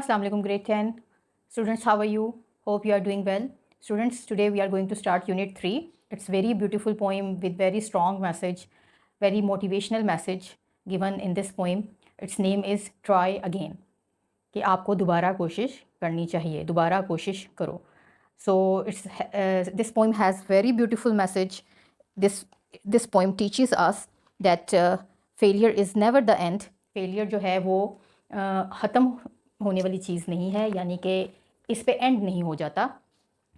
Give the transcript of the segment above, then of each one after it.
Assalamu alaikum grade 10. Students, how are you? Hope you are doing well. Students, today we are going to start unit 3. It's very beautiful poem with very strong message, very motivational message given in this poem. Its name is Try Again. कि आपको दोबारा कोशिश करनी चाहिए, दोबारा कोशिश करो. So this poem has very beautiful message. This poem teaches us that failure is never the end. Failure जो है वो ख़त्म होने वाली चीज़ नहीं है, यानी कि इस पे एंड नहीं हो जाता.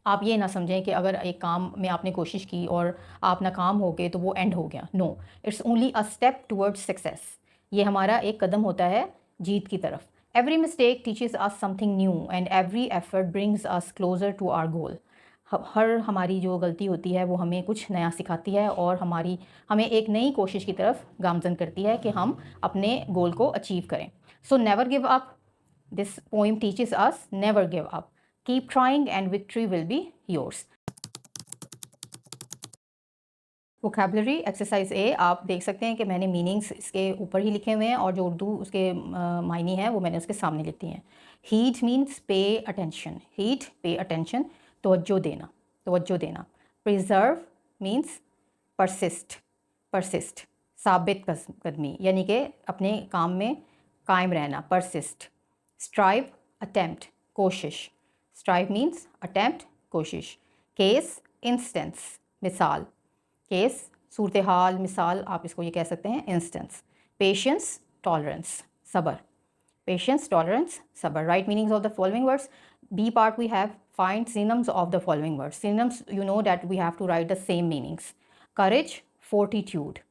आप ये ना समझें कि अगर एक काम में आपने कोशिश की और आप नाकाम हो गए तो वो एंड हो गया. No, it's only a step towards success. ये हमारा एक कदम होता है जीत की तरफ. Every mistake teaches us something new and every effort brings us closer to our goal. हर हमारी जो गलती होती है वो हमें कुछ नया सिखाती है और हमें एक नई कोशिश की तरफ गामज़न करती है कि हम अपने गोल को अचीव करें. So never give up. This poem teaches us never give up. Keep trying and victory will be yours. Vocabulary exercise A. आप देख सकते हैं कि मैंने मीनिंग्स इसके ऊपर ही लिखे हुए हैं और जो उर्दू उसके मायने हैं वो मैंने उसके सामने लिख दिए हैं. Heed means pay attention. Heed, pay attention. तवज्जो देना, तवज्जो देना. Preserve means persist. Persist, साबित कदमी, यानी कि अपने काम में कायम रहना. Persist. Strive, attempt, कोशिश. Strive means attempt, कोशिश. Case, instance, मिसाल. Case, सूरत हाल, मिसाल आप इसको ये कह सकते हैं instance. Patience, tolerance, सबर. Patience, tolerance, सबर. Right meanings of the following words. B part we have find synonyms of the following words. Synonyms, you know that we have to write the same meanings. Courage, fortitude.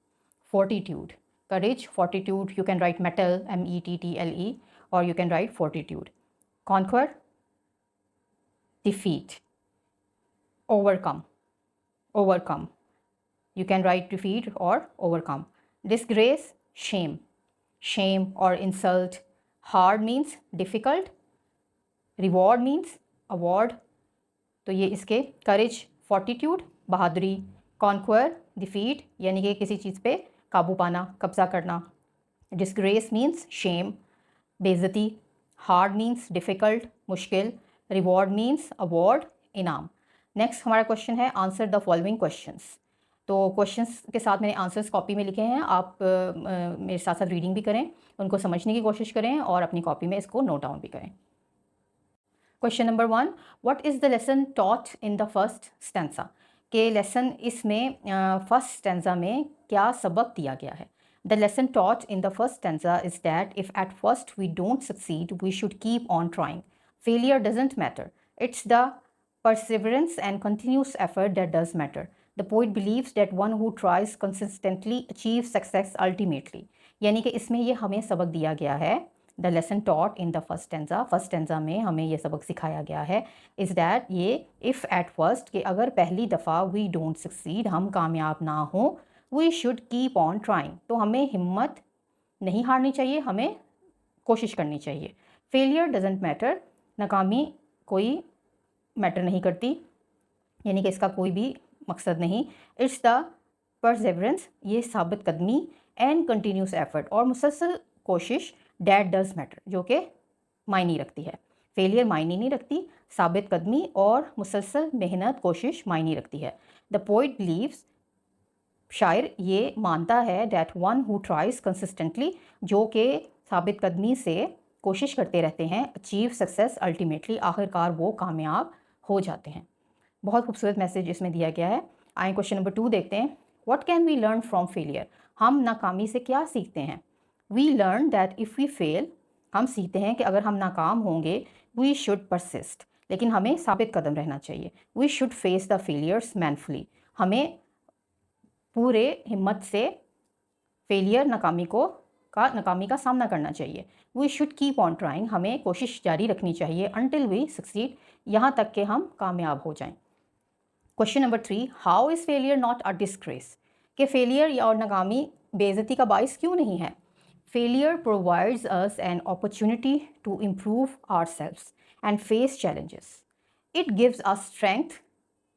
Fortitude. Courage, fortitude. You can write mettle, mettle, or you can write fortitude. Conquer, defeat. Overcome, overcome. You can write defeat or overcome. Disgrace, shame, shame or insult. Hard means difficult. Reward means award. तो ये इसके courage, fortitude, बहादुरी. Conquer, defeat, यानी कि किसी चीज़ पे काबू पाना, कब्जा करना. Disgrace means shame, बेइज्जती. हार्ड मीन्स डिफ़िकल्ट, मुश्किल. रिवॉर्ड मीन्स अवार्ड, इनाम. नेक्स्ट हमारा क्वेश्चन है आंसर द फॉलोइंग क्वेश्चंस. तो क्वेश्चंस के साथ मैंने आंसर्स कॉपी में लिखे हैं. आप मेरे साथ साथ रीडिंग भी करें, उनको समझने की कोशिश करें और अपनी कॉपी में इसको नोट डाउन भी करें. Question number 1. What is the lesson taught in the first stanza. के लेसन इसमें फर्स्ट स्टेंजा में क्या सबक दिया गया है. The lesson taught in the first stanza is that if at first we don't succeed, we should keep on trying. Failure doesn't matter. It's the perseverance and continuous effort that does matter. The poet believes that one who tries consistently achieves success ultimately. यानी कि इसमें ये हमें सबक दिया गया है. The lesson taught in the first stanza में हमें ये सबक सिखाया गया है is that ये if at first कि अगर पहली दफ़ा we don't succeed, हम कामयाब ना हों, we should keep on trying. तो हमें हिम्मत नहीं हारनी चाहिए, हमें कोशिश करनी चाहिए. Failure doesn't matter. नाकामी कोई मैटर नहीं करती, यानी कि इसका कोई भी मकसद नहीं. इट्स द परसेवरेंस, ये साबित कदमी. एंड कंटिन्यूस एफर्ट, और मुसलसल कोशिश. डैट डज मैटर, जो कि मायने रखती है. फेलियर मायने नहीं रखती, साबित कदमी और मुसलसल मेहनत कोशिश मायने रखती है. द पोइट बिलीव्स, शायर ये मानता है that one who tries consistently, जो कि साबित कदमी से कोशिश करते रहते हैं, अचीव सक्सेस अल्टीमेटली, आखिरकार वो कामयाब हो जाते हैं. बहुत खूबसूरत मैसेज इसमें दिया गया है. आए क्वेश्चन नंबर 2 देखते हैं. What can we learn from failure. हम नाकामी से क्या सीखते हैं. We learn that if we fail, हम सीखते हैं कि अगर हम नाकाम होंगे, वी शुड परसिस्ट, लेकिन हमें साबित कदम रहना चाहिए. We should face the failures manfully, हमें पूरे हिम्मत से फेलियर नाकामी का सामना करना चाहिए. We should keep on trying, हमें कोशिश जारी रखनी चाहिए. अनटिल वी सक्सीड, यहाँ तक कि हम कामयाब हो जाएं. Question number 3. How is failure not a disgrace. कि फेलियर और नाकामी बेइज्जती का बाइस क्यों नहीं है. Failure provides us an opportunity to improve ourselves and face challenges. It gives us strength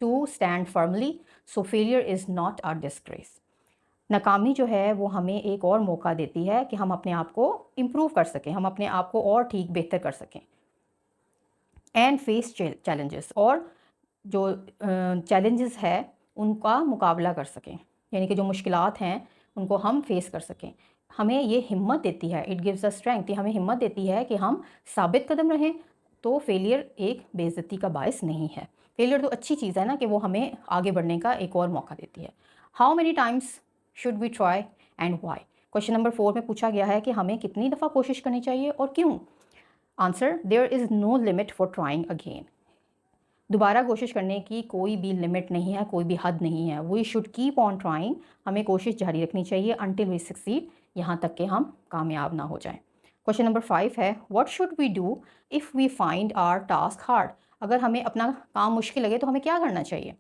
to stand firmly. So failure is not a disgrace. नाकामी जो है वो हमें एक और मौका देती है कि हम अपने आप को इम्प्रूव कर सकें, हम अपने आप को और ठीक बेहतर कर सकें. एंड फेस चैलेंजेस, और जो चैलेंजेस है उनका मुकाबला कर सकें, यानी कि जो मुश्किलात हैं उनको हम फेस कर सकें। हमें ये हिम्मत देती है, इट गिव्स अ स्ट्रेंथ, ये हमें हिम्मत देती है कि हम साबित कदम रहें। तो फेलियर एक बेइज्जती का बायस नहीं है। फेलियर तो अच्छी चीज़ है ना, कि वो हमें आगे बढ़ने का एक और मौका देती है। How many times should we try and why? Question number 4 में पूछा गया है कि हमें कितनी दफ़ा कोशिश करनी चाहिए और क्यों। Answer, there is no limit for trying again. दोबारा कोशिश करने की कोई भी लिमिट नहीं है, कोई भी हद नहीं है। We should keep on trying, हमें कोशिश जारी रखनी चाहिए अनटिल वी सक्सीड, यहाँ तक कि हम कामयाब ना हो जाएं। क्वेश्चन नंबर 5 है, what should we do if we find our task hard? अगर हमें अपना काम मुश्किल लगे तो हमें क्या करना चाहिए?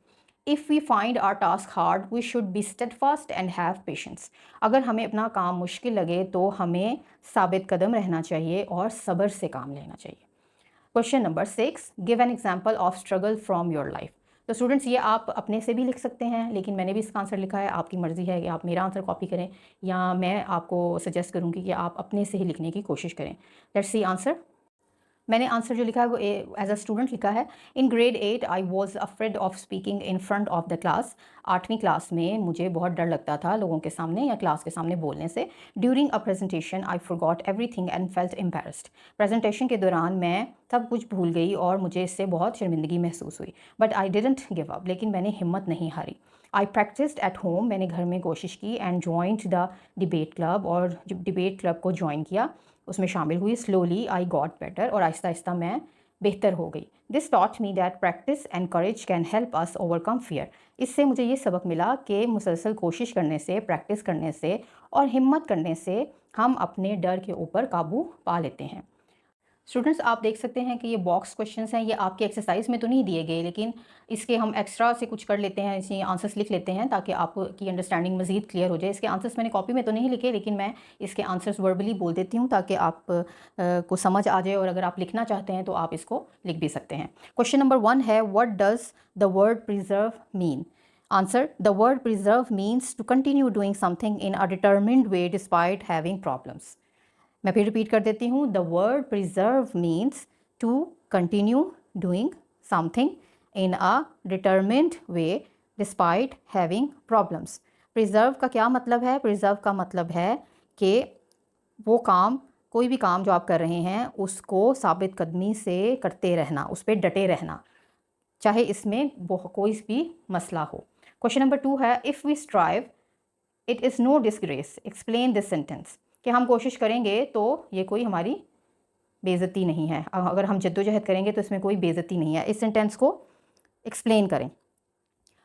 If we find our task hard we should be steadfast and have patience. अगर हमें अपना काम मुश्किल लगे तो हमें साबित कदम रहना चाहिए और सब्र से काम लेना चाहिए। Question number 6, give an example of struggle from your life. तो स्टूडेंट्स, ये आप अपने से भी लिख सकते हैं, लेकिन मैंने भी इसका आंसर लिखा है। आपकी मर्ज़ी है कि आप मेरा आंसर कॉपी करें या मैं आपको सजेस्ट करूँगी कि आप अपने से ही लिखने की कोशिश करें। Let's see answer. मैंने आंसर जो लिखा है वो एज अ स्टूडेंट लिखा है। In grade 8 I was afraid of speaking in front of the class. 8वीं क्लास में मुझे बहुत डर लगता था लोगों के सामने या क्लास के सामने बोलने से। During a presentation I forgot everything and felt embarrassed. Presentation के दौरान मैं सब कुछ भूल गई और मुझे इससे बहुत शर्मिंदगी महसूस हुई। But I didn't give up, लेकिन मैंने हिम्मत नहीं हारी। आई प्रैक्टिस्ड एट होम, मैंने घर में कोशिश की। And joint the debate club, और जब डिबेट क्लब को ज्वाइन किया उसमें शामिल हुई। स्लोली आई गॉट बेटर, और आहिस्ता आहिस्ता मैं बेहतर हो गई। This taught me that practice and courage can help us overcome fear. इससे मुझे ये सबक मिला कि मुसलसल कोशिश करने से, प्रैक्टिस करने से और हिम्मत करने से हम अपने डर के ऊपर काबू पा लेते हैं। स्टूडेंट्स, आप देख सकते हैं कि ये बॉक्स क्वेश्चंस हैं, ये आपके एक्सरसाइज में तो नहीं दिए गए, लेकिन इसके हम एक्स्ट्रा से कुछ कर लेते हैं, इसमें आंसर्स लिख लेते हैं ताकि आपकी अंडरस्टैंडिंग मज़ीद क्लियर हो जाए। इसके आंसर्स मैंने कॉपी में तो नहीं लिखे, लेकिन मैं इसके आंसर्स वर्बली बोल देती हूँ ताकि आप को समझ आ जाए, और अगर आप लिखना चाहते हैं तो आप इसको लिख भी सकते हैं। क्वेश्चन नंबर 1 है, what does the word preserve mean? Answer, the word preserve means to continue doing something in a determined way despite having problems. मैं फिर रिपीट कर देती हूँ। The word preserve means to continue doing something in a determined way despite having problems. Preserve का क्या मतलब है? Preserve का मतलब है कि वो काम, कोई भी काम जो आप कर रहे हैं उसको साबित कदमी से करते रहना, उस पर डटे रहना, चाहे इसमें कोई भी मसला हो। क्वेश्चन नंबर 2 है, if we strive it is no disgrace, explain this sentence. कि हम कोशिश करेंगे तो ये कोई हमारी बेइज्जती नहीं है, अगर हम जद्दोजहद करेंगे तो इसमें कोई बेइज्जती नहीं है। इस सेंटेंस को एक्सप्लेन करें।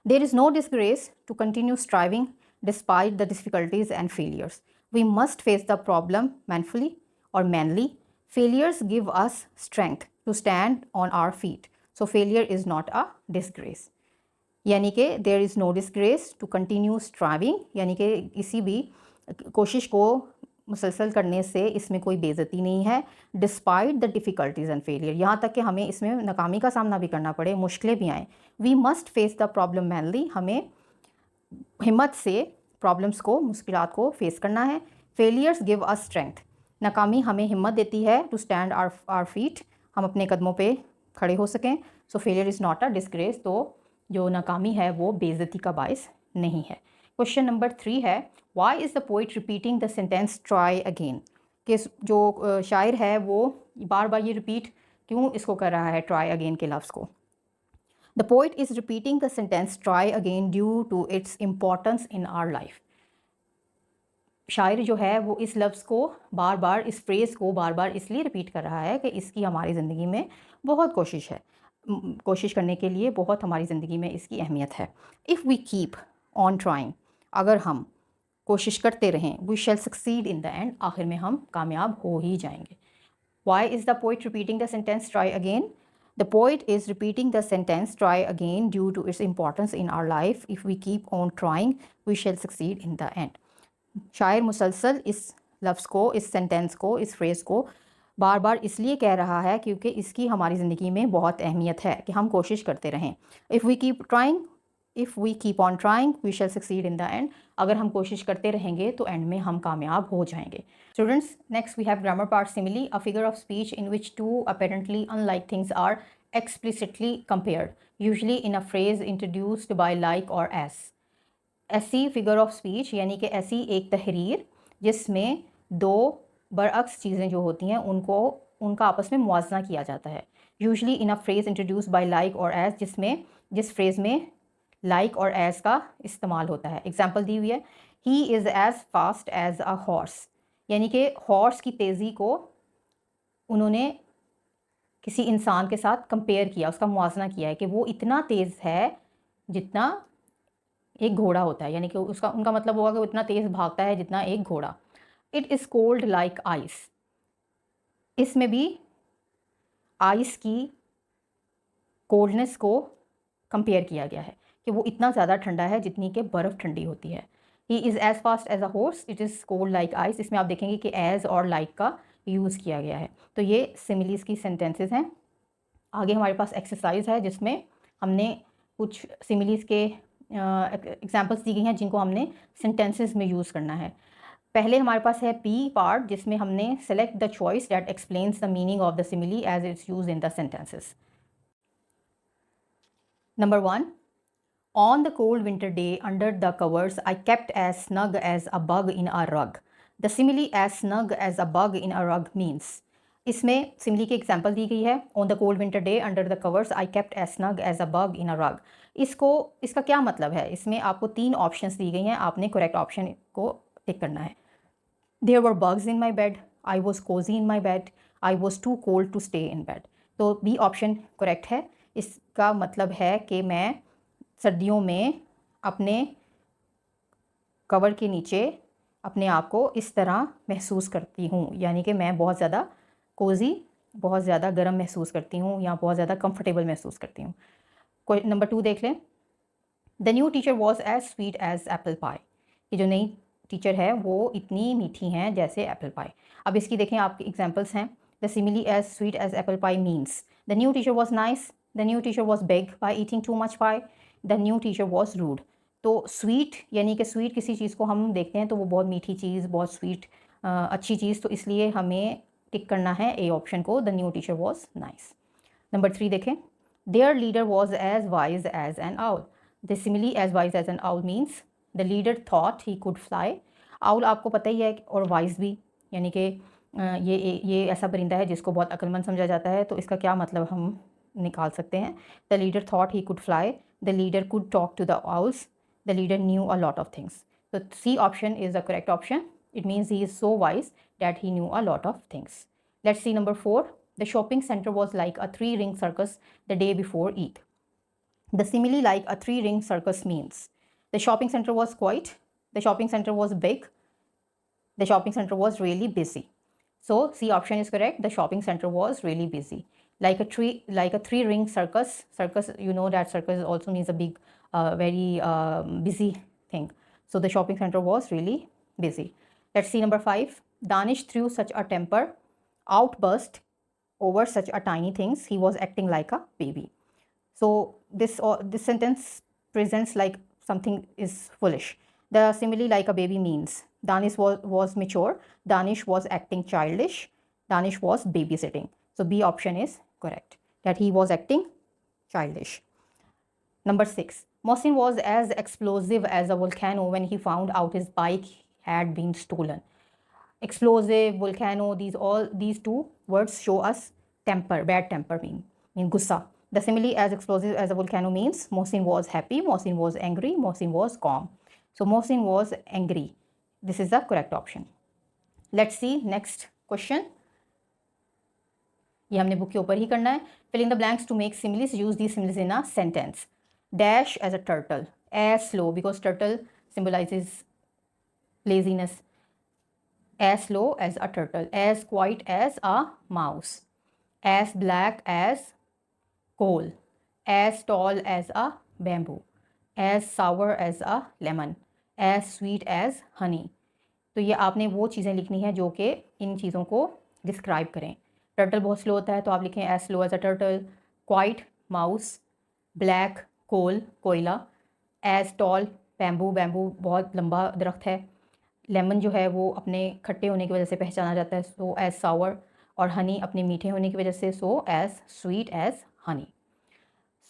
There is no disgrace to continue striving despite the difficulties and failures. We must face the problem manfully और manly. Failures give us strength to stand on our feet, so failure is not a disgrace. यानी कि there is no disgrace to continue striving, यानी कि किसी भी कोशिश को मुसलसल करने से इसमें कोई बेइज्जती नहीं है। Despite the difficulties and failure, यहाँ तक कि हमें इसमें नाकामी का सामना भी करना पड़े, मुश्किलें भी आएँ। We must face the problem manly, हमें हिम्मत से प्रॉब्लम्स को, मुश्किलात को फेस करना है। फेलियर्स गिव अस स्ट्रेंथ, नाकामी हमें हिम्मत देती है टू स्टैंड आर फीट, हम अपने कदमों पे खड़े हो सकें। सो failure is not a disgrace, तो जो नाकामी है वो बेइज्जती का बायस नहीं है। क्वेश्चन नंबर 3 है, why is the poet repeating the sentence try again? कि जो शायर है वो बार बार ये रिपीट क्यों इसको कर रहा है, ट्राई अगेन के लफ्ज़ को? The poet is repeating the sentence try again due to its importance in our life. शायर जो है वो इस लफ्ज़ को बार बार, इस फ्रेज़ को बार बार इसलिए रिपीट कर रहा है कि इसकी हमारी ज़िंदगी में बहुत कोशिश है, कोशिश करने के लिए बहुत हमारी ज़िंदगी में इसकी अहमियत है। If we keep on trying, अगर हम कोशिश करते रहें, we shall succeed in the end, आखिर में हम कामयाब हो ही जाएंगे। Why is the poet repeating the sentence try again? The poet is repeating the sentence try again due to its importance in our life. If we keep on trying, we shall succeed in the end. शायर मुसलसल इस लफ्ज़ को, इस sentence को, इस phrase को बार बार इसलिए कह रहा है क्योंकि इसकी हमारी ज़िंदगी में बहुत अहमियत है कि हम कोशिश करते रहें। If we keep on trying we shall succeed in the end, अगर हम कोशिश करते रहेंगे तो एंड में हम कामयाब हो जाएंगे। Students, next we have grammar part simile, a figure of speech in which two apparently unlike things are explicitly compared, usually in a phrase introduced by like or as. ऐसी फिगर ऑफ स्पीच यानी कि ऐसी एक तहरीर जिसमें दो बरअक्स चीज़ें जो होती हैं उनको उनका आपस में मुआवजा किया जाता है, usually in a phrase introduce by like और एज, जिस फ्रेज़ में लाइक और एज का इस्तेमाल होता है। एग्जाम्पल दी हुई है, he is as fast as a horse, यानी कि हॉर्स की तेज़ी को उन्होंने किसी इंसान के साथ कंपेयर किया, उसका मुआवजा किया है कि वो इतना तेज़ है जितना एक घोड़ा होता है, यानी कि उसका उनका मतलब होगा कि वो इतना तेज़ भागता है जितना एक घोड़ा। It is cold like ice, इसमें भी आइस की कोल्डनेस को कंपेयर किया गया है कि वो इतना ज़्यादा ठंडा है जितनी कि बर्फ़ ठंडी होती है। He is as fast as a horse, it is cold like ice, इसमें आप देखेंगे कि एज़ और लाइक का यूज़ किया गया है। तो ये सिमिलीज़ की सेंटेंसेस हैं। आगे हमारे पास एक्सरसाइज है जिसमें हमने कुछ सिमिलीज़ के एग्जांपल्स दी गई हैं जिनको हमने सेंटेंसेस में यूज़ करना है। पहले हमारे पास है पी पार्ट जिसमें हमने select the choice that explains the meaning of the simile as its use in the sentences. Number 1. On the cold winter day under the covers, I kept as snug as a bug in a rug. The simile as snug as a bug in a rug means, इसमें simile की example दी गई है, on the cold winter day under the covers I kept as snug as a bug in a rug. इसका क्या मतलब है? इसमें आपको 3 ऑप्शंस दी गई हैं, आपने करेक्ट ऑप्शन को टिक करना है। There were bugs in my bed, I was cosy in my bed, I was too cold to stay in bed. तो बी ऑप्शन करेक्ट है। इसका मतलब है कि मैं सर्दियों में अपने कवर के नीचे अपने आप को इस तरह महसूस करती हूँ, यानी कि मैं बहुत ज़्यादा कोज़ी, बहुत ज़्यादा गर्म महसूस करती हूँ या बहुत ज़्यादा कंफर्टेबल महसूस करती हूँ। कोई नंबर 2 देख लें। The new teacher was as sweet as apple pie, ये जो नई टीचर है वो इतनी मीठी हैं जैसे एप्पल पाई। अब इसकी देखें, आपकी एग्जाम्पल्स हैं। The simile as sweet as apple pie means the new teacher was nice, the new teacher was big by eating too much pie, the new teacher was rude. तो sweet यानी कि sweet किसी चीज़ को हम देखते हैं तो वो बहुत मीठी चीज़, बहुत स्वीट अच्छी चीज़, तो इसलिए हमें टिक करना है ए ऑप्शन को, the new teacher was nice. Number 3 देखें। Their leader was as wise as an owl, the simile as wise as an owl means the leader thought he could fly. Owl आपको पता ही है, और wise भी, यानी कि ये ऐसा परिंदा है जिसको बहुत अक्लमंद समझा जाता है, तो इसका क्या मतलब हम निकाल सकते हैं। The leader thought he could fly, the leader could talk to the owls, the leader knew a lot of things. So C option is the correct option. It means he is so wise that he knew a lot of things. Let's see number 4. The shopping center was like a 3-ring circus the day before Eid. The simile like a 3-ring circus means the shopping center was quiet, the shopping center was big, the shopping center was really busy. So C option is correct. The shopping center was really busy. Like a 3-ring circus. Circus, you know that circus also means a big, very busy thing. So the shopping center was really busy. Let's see number 5. Danish threw such a temper outburst over such a tiny things. He was acting like a baby. So this sentence presents like something is foolish. The simile like a baby means Danish was mature, Danish was acting childish, Danish was babysitting. So B option is correct, that he was acting childish. Number 6. Mohsin was as explosive as a volcano when he found out his bike had been stolen. Explosive, volcano, these two words show us temper, bad temper, mean gussa. The simile as explosive as a volcano means Mohsin was happy, Mohsin was angry, Mohsin was calm. So Mohsin was angry. This is the correct option. Let's see next question. ये हमने book के ऊपर ही करना है. Fill in the blanks to make similes. Use these similes in a sentence. Dash as a turtle, as slow, because turtle symbolizes laziness. As slow as a turtle, as quiet as a mouse, as black as coal, as tall as a bamboo, as sour as a lemon, as sweet as honey. तो ये आपने वो चीज़ें लिखनी है जो कि इन चीज़ों को डिस्क्राइब करें. टर्टल बहुत स्लो होता है तो आप लिखें as slow as a turtle, quiet mouse, black coal कोयला, एज टॉल बैम्बू, बैम्बू बहुत लंबा दरख्त है, लेमन जो है वो अपने खट्टे होने की वजह से पहचाना जाता है, सो एज सावर, और हनी अपने मीठे होने की वजह से, so as sweet as honey.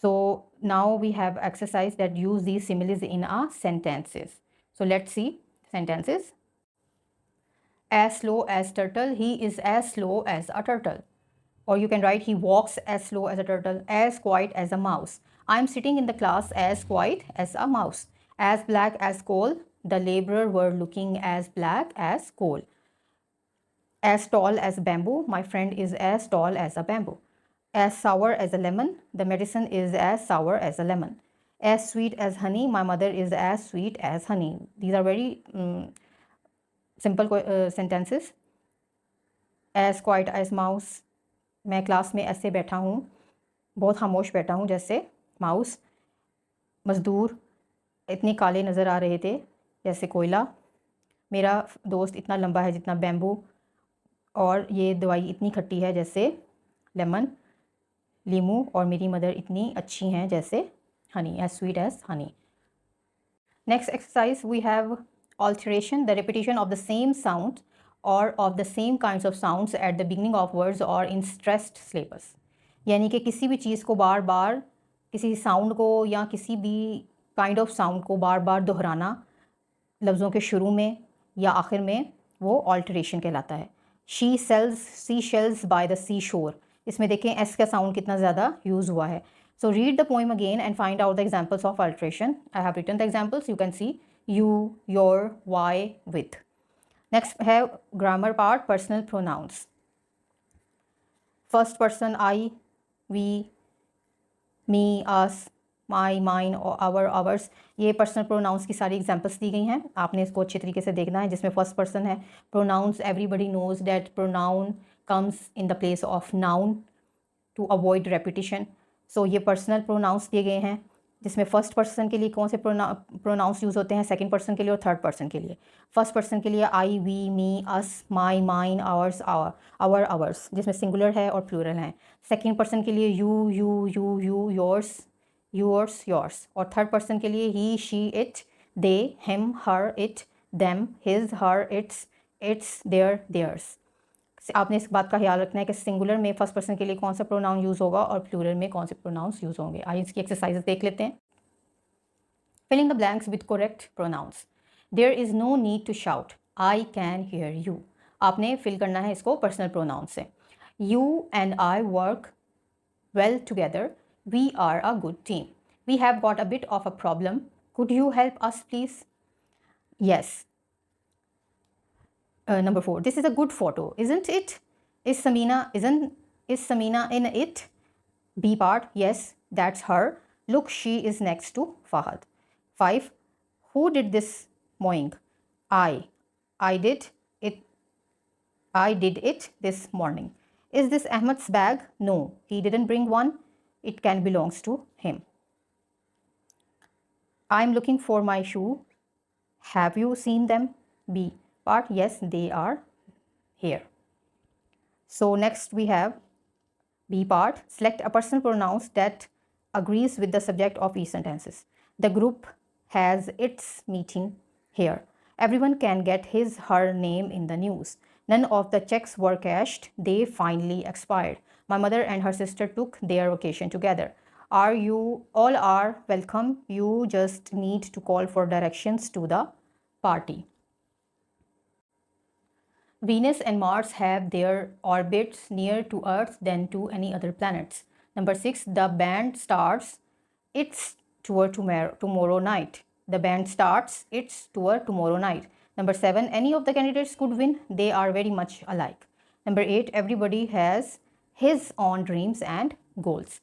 So now we have exercise that use these similes in our sentences. So let's see sentences. As slow as turtle, he is as slow as a turtle. Or you can write, he walks as slow as a turtle, as quiet as a mouse. I am sitting in the class as quiet as a mouse. As black as coal, the laborer were looking as black as coal. As tall as bamboo, my friend is as tall as a bamboo. As sour as a lemon, the medicine is as sour as a lemon. As sweet as honey, my mother is as sweet as honey. These are very simple sentences. As quiet as mouse, मैं class में ऐसे बैठा हूँ, बहुत खामोश बैठा हूँ जैसे माउस. मज़दूर इतने काले नज़र आ रहे थे जैसे कोयला. मेरा दोस्त इतना लंबा है जितना बैम्बू. और ये दवाई इतनी खट्टी है जैसे लेमन, लीमू. और मेरी मदर इतनी अच्छी हैं जैसे honey, as sweet as honey. Next exercise we have alteration, the repetition of the same sound or of the same kinds of sounds at the beginning of words or in stressed syllables. यानी कि किसी भी चीज़ को बार बार, किसी sound को या किसी भी काइंड ऑफ साउंड को बार बार दोहराना लफ्ज़ों के शुरू में या आखिर में, वो ऑल्टरेशन कहलाता है. She sells sea shells by the sea shore. इसमें देखें एस का साउंड कितना ज़्यादा यूज़ हुआ है. So read the poem again and find out the examples of alteration. I have written the examples. You can see you, your, why, with. Next have grammar part, personal pronouns. First person I, we, me, us, my, mine, our, ours. ये personal pronounce की सारी examples दी गई हैं. आपने इसको अच्छे तरीके से देखना है. जिसमें फर्स्ट पर्सन है pronouns. Everybody knows that pronoun comes in the place of noun to avoid repetition. So ये पर्सनल प्रोनाउंस दिए गए हैं जिसमें फर्स्ट पर्सन के लिए कौन से प्रोनाउंस यूज़ होते हैं, सेकंड पर्सन के लिए और थर्ड पर्सन के लिए. फर्स्ट पर्सन के लिए I, we, me, us, my, mine, ours, our, ours, जिसमें सिंगुलर है और प्लूरल हैं. सेकंड पर्सन के लिए you, you, yours, yours, yours. और थर्ड पर्सन के लिए he, she, it, they, him, her, it, them, his, her, its, their, theirs. आपने इस बात का ख्याल रखना है कि सिंगुलर में फर्स्ट पर्सन के लिए कौन सा प्रोनाउन यूज़ होगा और प्लूरल में कौन से प्रोनाउंस यूज़ होंगे. आइए इसकी एक्सरसाइजेस देख लेते हैं. Filling the blanks with correct pronouns. There is no need to shout, I can hear you. आपने फिल करना है इसको पर्सनल प्रोनाउन से. You and I work well together, we are a good team. We have got a bit of a problem, could you help us please. Yes. Number 4. This is a good photo, isn't it? Is Samina in it? B part. Yes, that's her. Look, she is next to Fahad. 5. Who did this mowing? I. I did it. I did it this morning. Is this Ahmed's bag? No, he didn't bring one. It can belongs to him. I'm looking for my shoe. Have you seen them? B part. Yes, they are here. So next we have B part. Select a personal pronoun that agrees with the subject of each sentences. The group has its meeting here. Everyone can get his her name in the news. None of the checks were cashed. They finally expired. My mother and her sister took their vacation together. All are welcome. You just need to call for directions to the party. Venus and Mars have their orbits nearer to Earth than to any other planets. Number 6. The band starts its tour tomorrow night. The band starts its tour tomorrow night. Number 7. Any of the candidates could win. They are very much alike. Number 8. Everybody has his own dreams and goals.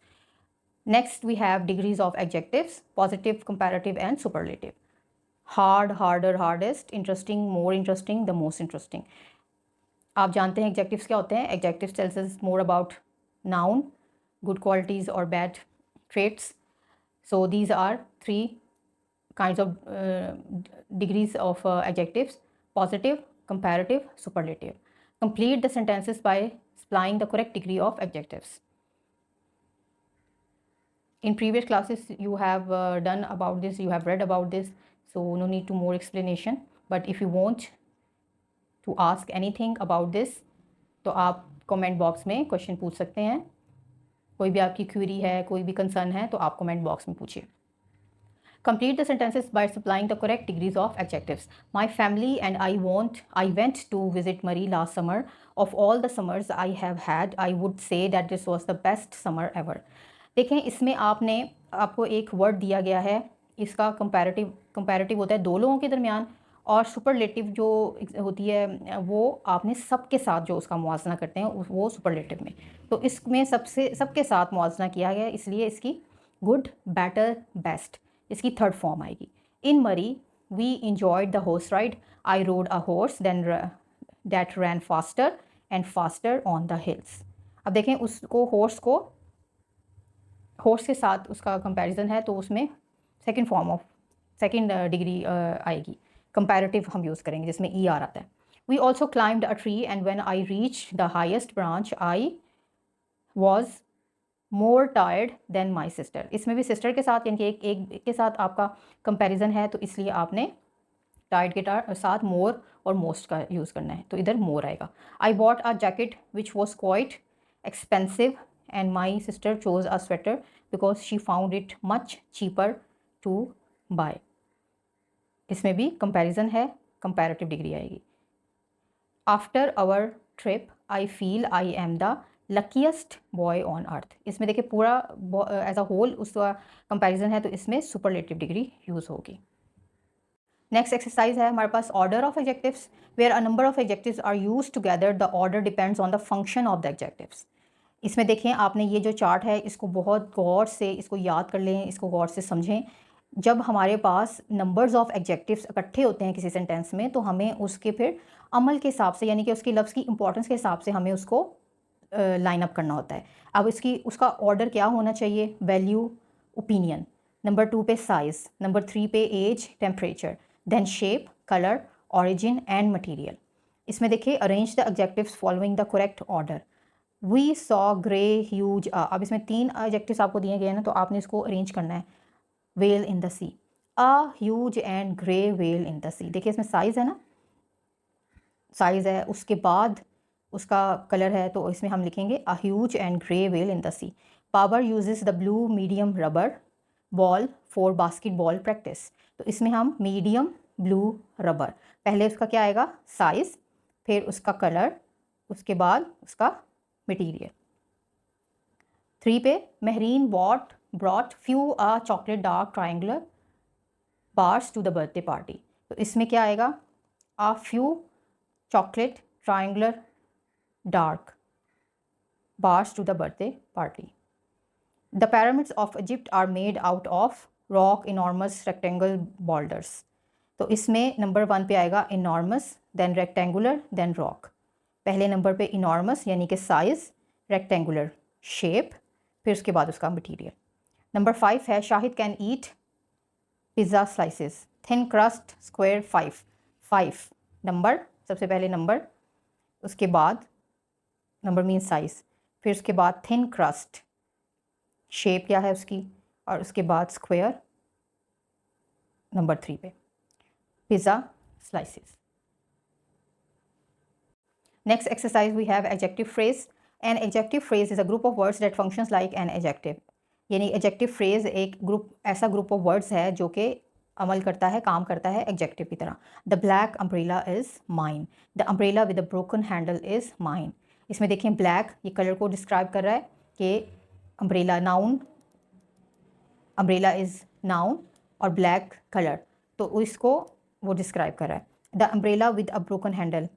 Next we have degrees of adjectives: positive, comparative and superlative. Hard, harder, hardest, interesting, more interesting, the most interesting. आप जानते हैं एग्जेक्टिव्स क्या होते हैं. Adjectives tells us more about noun, good qualities और bad traits. So these are 3 kinds of degrees of adjectives: positive, comparative, superlative. Complete the sentences by supplying the correct degree of adjectives. In previous classes you have done about this, you have read about this, so no need to more explanation. But if you want to ask anything about this, तो आप comment box में question पूछ सकते हैं. कोई भी आपकी query है, कोई भी कंसर्न है तो आप कमेंट बॉक्स में पूछिए। Complete the sentences by supplying the correct degrees of adjectives. My family and I went to visit Murray last summer. Of all the summers I have had, I would say that this was the best summer ever. देखें, इसमें आपको एक word दिया गया है, इसका comparative होता है दो लोगों के दरमियान, और सुपरलेटिव जो होती है वो आपने सबके साथ जो उसका मुआवजना करते हैं वो सुपरलेटिव में। तो इसमें सबके साथ मुआवजना किया गया, इसलिए इसकी गुड, बेटर, बेस्ट इसकी थर्ड फॉर्म आएगी। In Murree we enjoyed the horse ride. I rode a horse then that ran faster and faster on the hills. अब देखें, उसको हॉर्स के साथ उसका कंपैरिजन है, तो उसमें सेकेंड डिग्री आएगी, कंपैरेटिव हम यूज़ करेंगे जिसमें ई आर आता है। We also climbed a tree and when I reach the highest branch I was more tired than my sister. इसमें भी सिस्टर के साथ यानी कि एक के साथ आपका कंपैरिजन है, तो इसलिए आपने टायर्ड के साथ मोर और मोस्ट का यूज़ करना है, तो इधर मोर आएगा। I bought a jacket which was quite expensive and my sister chose a sweater because she found it much cheaper to buy. इसमें भी कंपैरिजन है, कंपैरेटिव डिग्री आएगी। After our trip I feel I am the luckiest boy on earth. इसमें देखिए पूरा as a whole उसका comparison है, तो इसमें सुपरलेटिव डिग्री यूज़ होगी। नेक्स्ट एक्सरसाइज है हमारे पास order of adjectives, where a number of adjectives are used together, the order depends on the function of the adjectives. इसमें देखें, आपने ये जो चार्ट है इसको बहुत गौर से इसको याद कर लें, इसको गौर से समझें। जब हमारे पास नंबर्स ऑफ एडजेक्टिव्स इकट्ठे होते हैं किसी सेंटेंस में, तो हमें उसके फिर अमल के हिसाब से यानी कि उसके लफ्ज़ की इंपॉर्टेंस के हिसाब से हमें उसको लाइन अप करना होता है। अब उसका ऑर्डर क्या होना चाहिए? वैल्यू, ओपिनियन, नंबर 2 पे साइज़, नंबर 3 पे age, temperature, then shape, colour, origin and material. इसमें देखिए arrange the adjectives following the correct order. We saw grey huge. अब इसमें 3 एडजेक्टिव्स आपको दिए गए हैं ना, तो आपने इसको अरेंज करना है। Whale in the sea, a huge and grey whale in the sea. देखिए इसमें साइज़ है ना, साइज़ है, उसके बाद उसका कलर है, तो इसमें हम लिखेंगे a huge and grey whale in the sea. Power uses the blue medium rubber ball for basketball practice. तो इसमें हम मीडियम ब्लू रबर, पहले उसका क्या आएगा? साइज़, फिर उसका कलर, उसके बाद उसका मटीरियल। 3 पे Mahreen brought few a chocolate dark triangular bars to the birthday party. तो इसमें क्या आएगा? A few chocolate triangular dark bars to the birthday party. The pyramids of Egypt are made out of rock enormous rectangle boulders. तो इसमें number 1 पे आएगा enormous, then rectangular, then rock. पहले number पे enormous यानी कि साइज, rectangular शेप, फिर उसके बाद उसका मटीरियल। नंबर 5 है Shahid can eat pizza slices, thin crust square 5 number, सबसे पहले नंबर, उसके बाद नंबर मीन साइज़, फिर उसके बाद थिन क्रस्ट, शेप क्या है उसकी, और उसके बाद स्क्वायर नंबर 3 पे, pizza slices. Next exercise we have adjective phrase. An adjective phrase is a group of words that functions like an adjective. यानी एडजेक्टिव फ्रेज एक ऐसा ग्रुप ऑफ वर्ड्स है जो कि अमल करता है, काम करता है एडजेक्टिव की तरह। The black umbrella is mine, the umbrella with the broken handle is mine. इसमें देखें ब्लैक ये कलर को डिस्क्राइब कर रहा है कि umbrella noun, umbrella is noun और ब्लैक कलर, तो इसको वो डिस्क्राइब कर रहा है। The umbrella with a broken handle,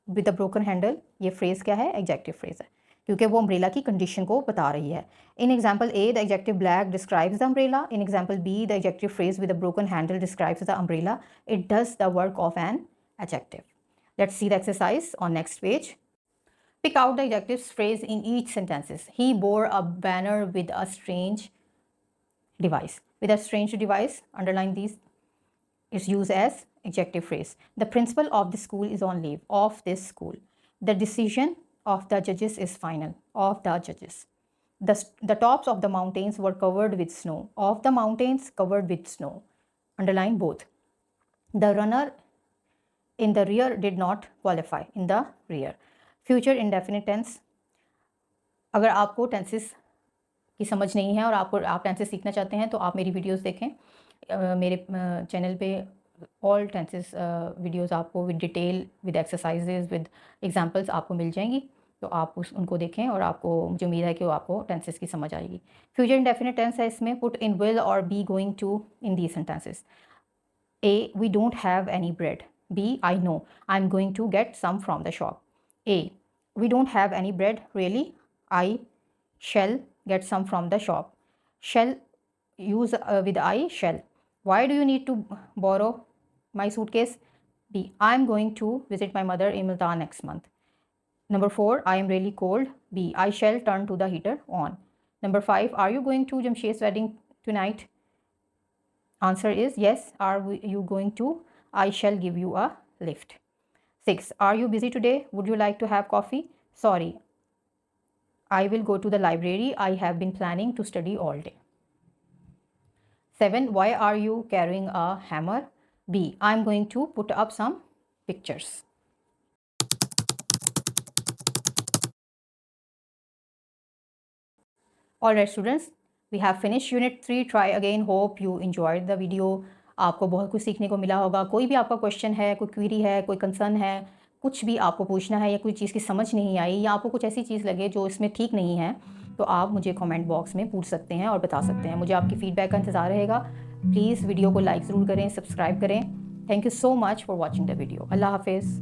with a broken handle ये फ्रेज़ क्या है? एडजेक्टिव फ्रेज़ है, क्योंकि वो अम्ब्रेला की कंडीशन को बता रही है। In example A the adjective black describes the umbrella, in example be the adjective phrase with a broken handle describes the umbrella, it does the work of an adjective. Let's see the exercise on next page. Pick out the adjectives phrase in each sentences. He bore a banner with a strange device. With a strange device, underline these, is used as adjective phrase. The principal of the school is on leave. Of this school. The decision of the judges is final. Of the judges. The tops of the mountains were covered with snow. Of the mountains covered with snow. Underline both. The runner in the rear did not qualify. In the rear. Future indefinite tense, अगर आपको tenses की समझ नहीं है और आप tenses सीखना चाहते हैं तो आप मेरी वीडियोस देखें। मेरे चैनल पे ऑल टेंसेस वीडियोस आपको with detail, with exercises, with examples आपको मिल जाएंगी। तो आप उनको देखें और आपको, मुझे उम्मीद है कि वो आपको टेंसेस की समझ आएगी। फ्यूचर इंडेफिनिट टेंस है, इसमें put in will or be going to in these sentences. A, we don't have any bread. B, I know, I'm going to get some from the shop. A, we don't have any bread. Really? I shall get some from the shop. Shall, use with I, shall. Why do you need to borrow my suitcase? B, I'm going to visit my mother in Multan next month. Number 4, I am really cold. B, I shall turn to the heater on. Number 5, are you going to Jamshed's wedding tonight? Answer is yes. Are you going to? I shall give you a lift. 6, are you busy today? Would you like to have coffee? Sorry, I will go to the library. I have been planning to study all day. 7, why are you carrying a hammer? B, I'm going to put up some pictures. Alright students, we have finished unit 3. Try again. Hope you enjoyed the video. आपको बहुत कुछ सीखने को मिला होगा। कोई भी आपका क्वेश्चन है, कोई क्वेरी है, कोई कंसर्न है, कुछ भी आपको पूछना है या कोई चीज़ की समझ नहीं आई या आपको कुछ ऐसी चीज़ लगे जो इसमें ठीक नहीं है, तो आप मुझे कमेंट बॉक्स में पूछ सकते हैं और बता सकते हैं। मुझे आपकी फ़ीडबैक का इंतज़ार रहेगा। प्लीज़ वीडियो को लाइक ज़रूर करें, सब्सक्राइब करें। Thank you so much for watching the video. अल्लाह हाफिज़।